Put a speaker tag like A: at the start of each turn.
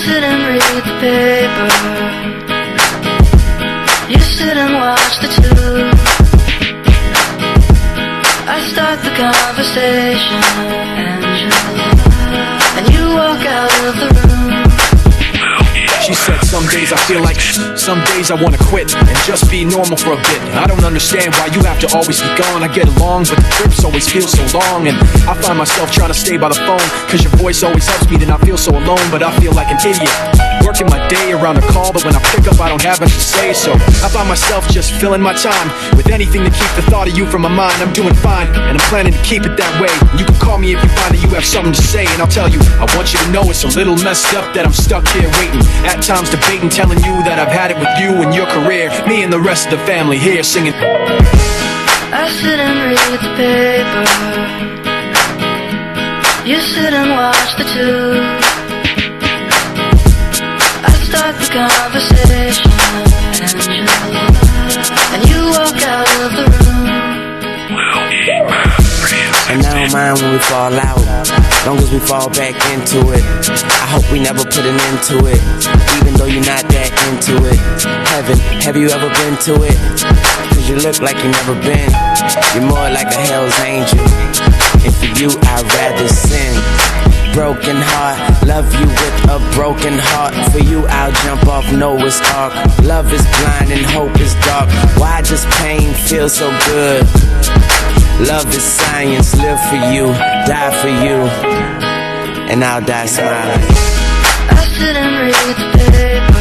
A: sit and read the paper. You sit and watch the tube. I start the conversation, and you walk out of the room.
B: She said some days I feel like some days I wanna quit and just be normal for a bit. I don't understand why you have to always be gone. I get along, but the trips always feel so long. And I find myself trying to stay by the phone, cause your voice always helps me to not feel so alone. But I feel like an idiot, working my day around a call, but when I pick up I don't have much to say. So I find myself just filling my time with anything to keep the thought of you from my mind. I'm doing fine, and I'm planning to keep it that way. You can call me if you find that you have something to say, and I'll tell you, I want you to know it's a little messed up that I'm stuck here waiting, at times debating, telling you that I've had it with you and your career, me and the rest of the family here singing.
A: I sit and read the paper. You sit and watch the tube. I start the conversation, and you walk out of the room.
C: And I don't mind when we fall out, long as we fall back into it. I hope we never put an end to it, even though you're not that into it. Heaven, have you ever been to it? Cause you look like you never been. You're more like a hell's angel, and for you I'd rather sin. Broken heart, love you with a broken heart. For you I'll jump off Noah's Ark. Love is blind and hope is dark. Why does pain feel so good? Love is science, live for you, die for you, and I'll die smiling.
A: I sit and read the paper.